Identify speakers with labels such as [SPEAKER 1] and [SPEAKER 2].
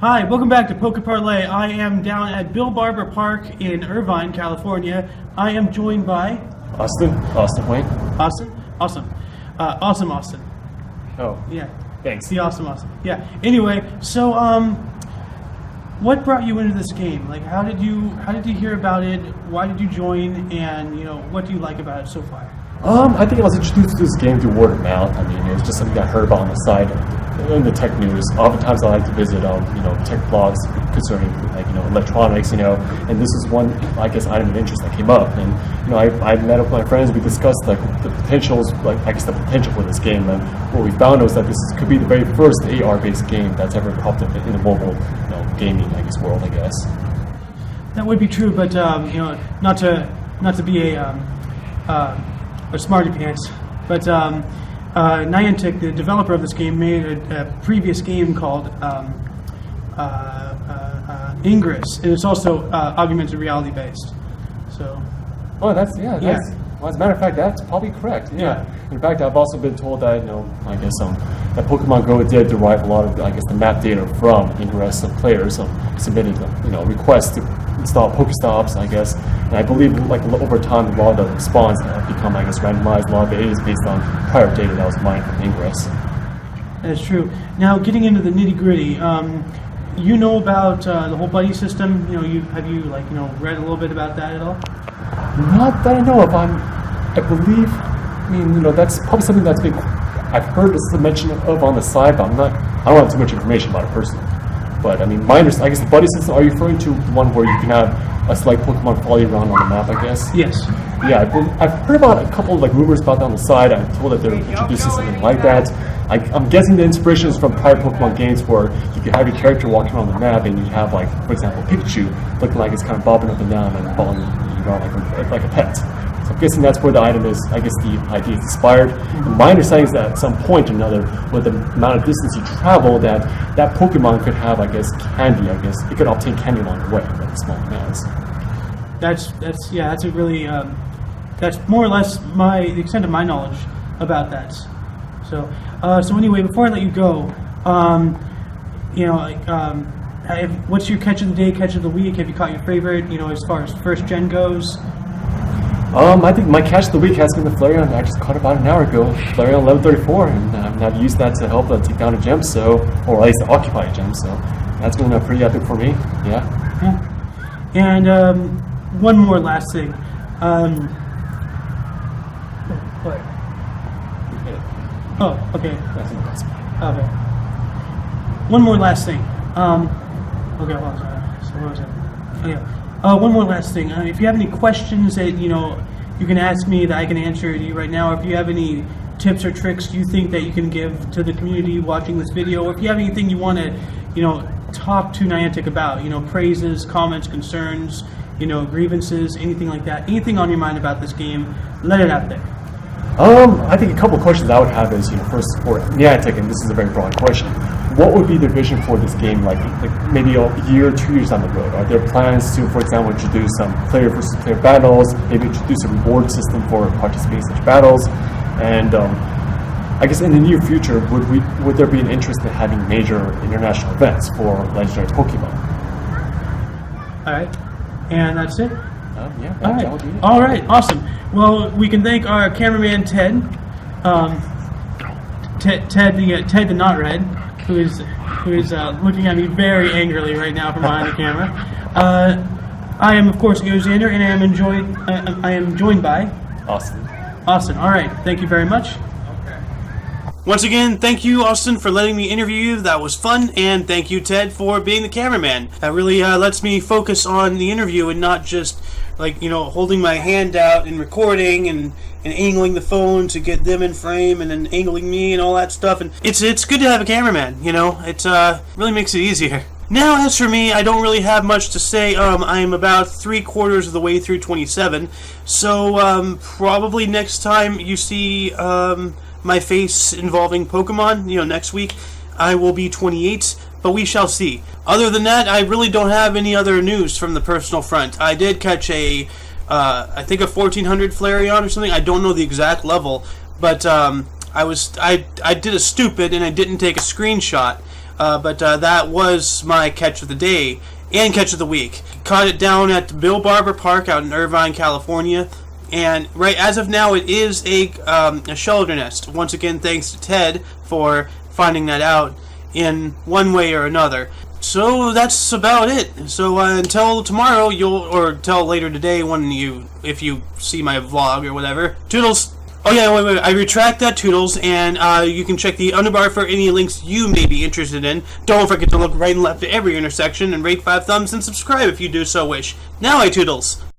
[SPEAKER 1] Hi, welcome back to Poké Parlay. I am down at Bill Barber Park in Irvine, California. I am joined by...
[SPEAKER 2] Austin Wayne.
[SPEAKER 1] Austin? Awesome. Awesome Austin.
[SPEAKER 2] Oh.
[SPEAKER 1] Yeah.
[SPEAKER 2] Thanks.
[SPEAKER 1] The awesome Austin. Yeah. Anyway, so what brought you into this game? Like, how did you hear about it? Why did you join? And what do you like about it so far?
[SPEAKER 2] I think I was introduced to this game through word of mouth. I mean, it was just something I heard about on the side in the tech news. Oftentimes, I like to visit, tech blogs concerning electronics, and this is one, I guess, item of interest that came up. And I met up with my friends. We discussed the potentials, the potential for this game. And what we found was that this to be the very first AR-based game that's ever popped up in the mobile, gaming, world. I guess
[SPEAKER 1] that would be true, but not to be a smarty pants, but Niantic, the developer of this game, made a previous game called Ingress, and it's also augmented reality based. So.
[SPEAKER 2] Oh, well, as a matter of fact, that's probably correct. Yeah. In fact, I've also been told that that Pokemon Go did derive a lot of the map data from Ingress. Some players submitted requests to install Pokestops, I guess, and I believe over time a lot of the response have become randomized. A lot of it is based on prior data that was mined from Ingress.
[SPEAKER 1] That's true. Now, getting into the nitty gritty, you know about the whole buddy system. Have you read a little bit about that at all?
[SPEAKER 2] Not that I know of. I believe. That's probably something that's been. I've heard this mention of on the side, but I don't have too much information about it personally. But my understanding, I guess the buddy system. Are you referring to one where you can have a select Pokemon follow you around on the map? I guess.
[SPEAKER 1] Yes.
[SPEAKER 2] Yeah, I've heard about a couple of rumors about that on the side. I'm told that they're introducing something like that. I'm guessing the inspiration is from prior Pokemon games where you could have your character walking around the map and you have, for example, Pikachu looking like it's kind of bobbing up and down and following you around like a pet. So I'm guessing that's where the item is, the idea is inspired. And my understanding is that at some point or another, with the amount of distance you travel, that Pokemon could have, candy, It could obtain candy along the way, small amounts.
[SPEAKER 1] That's a really, that's more or less the extent of my knowledge about that. So anyway, before I let you go, what's your catch of the day, catch of the week? Have you caught your favorite, as far as first gen goes?
[SPEAKER 2] I think my catch of the week has been the Flareon. I just caught about an hour ago. Flareon level 34, and I've used that to help take down a gem, or at least to occupy a gem. So that's been pretty epic for me. Yeah.
[SPEAKER 1] And one more last thing. What? Oh, okay. Okay. One more last thing. Okay, hold on. So what was it? Okay. One more last thing. If you have any questions that you can ask me that I can answer to you right now, or if you have any tips or tricks you think that you can give to the community watching this video, or if you have anything you want to talk to Niantic about, praises, comments, concerns, grievances, anything like that, anything on your mind about this game, let it out there.
[SPEAKER 2] I think a couple of questions I would have is, first for Niantic, and this is a very broad question, what would be their vision for this game, maybe a year, 2 years down the road? Are there plans to, for example, introduce some player versus player battles, maybe introduce a reward system for participating in such battles? And I guess in the near future, would there be an interest in having major international events for legendary Pokemon?
[SPEAKER 1] All right, and that's it.
[SPEAKER 2] Yeah.
[SPEAKER 1] All right. Awesome. Well, we can thank our cameraman Ted, Ted the Not Red, who is looking at me very angrily right now from behind the camera. I am, of course, Aeoxander, and I am joined by
[SPEAKER 2] Austin.
[SPEAKER 1] Austin. All right. Thank you very much. Once again, thank you, Austin, for letting me interview you. That was fun, and thank you, Ted, for being the cameraman. That really lets me focus on the interview and not just, holding my hand out and recording and angling the phone to get them in frame and then angling me and all that stuff. And it's good to have a cameraman, It really makes it easier. Now, as for me, I don't really have much to say. I'm about 3/4 of the way through 27, so probably next time you see my face involving Pokemon, next week, I will be 28, but we shall see. Other than that, I really don't have any other news from the personal front. I did catch I think a 1400 Flareon or something. I don't know the exact level, but I did a stupid and I didn't take a screenshot, but that was my catch of the day and catch of the week. Caught it down at Bill Barber Park out in Irvine, California, and right as of now it is a shelder nest. Once again, thanks to Ted for finding that out in one way or another. So that's about it. So until tomorrow, or until later today if you see my vlog or whatever. Toodles. Oh yeah, wait, I retract that, Toodles, and you can check the underbar for any links you may be interested in. Don't forget to look right and left at every intersection and rate 5 thumbs and subscribe if you do so wish. Now I Toodles.